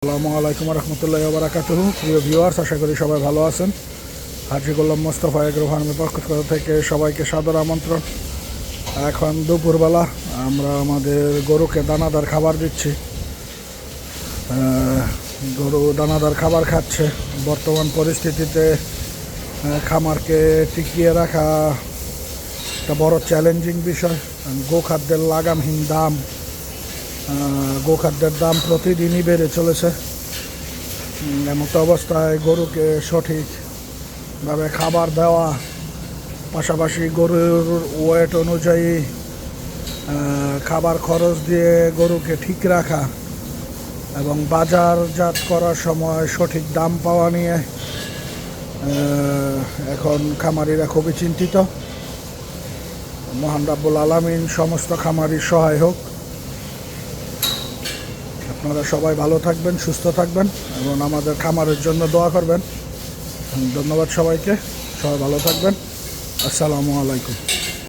আসসালামু আলাইকুম রহমতুল্লাহি ওয়া বারাকাতুহু। প্রিয় ভিউয়ার্স, আশা করি সবাই ভালো আছেন। হাজী গোলাম মোস্তফা এগ্রো ফার্মের পক্ষ থেকে সবাইকে সাদর আমন্ত্রণ। এখন দুপুরবেলা আমরা আমাদের গরুকে দানাদার খাবার দিচ্ছি। গরু দানাদার খাবার খাচ্ছে। বর্তমান পরিস্থিতিতে খামারকে টিকিয়ে রাখা একটা বড় চ্যালেঞ্জিং বিষয়। গোখাদ্যের লাগামহীন দাম, গোখাদ্যের দাম প্রতিদিনই বেড়ে চলেছে। এমতো অবস্থায় গরুকে সঠিকভাবে খাবার দেওয়া, পাশাপাশি গরুর ওয়েট অনুযায়ী খাবার খরচ দিয়ে গরুকে ঠিক রাখা এবং বাজারজাত করার সময় সঠিক দাম পাওয়া নিয়ে এখন খামারিরা খুবই চিন্তিত। মহান রাব্বুল আলামিন সমস্ত খামারির সহায় হোক। আপনারা সবাই ভালো থাকবেন, সুস্থ থাকবেন এবং আমাদের খামারের জন্য দোয়া করবেন। ধন্যবাদ সবাইকে। সবাই ভালো থাকবেন। আসসালামু আলাইকুম।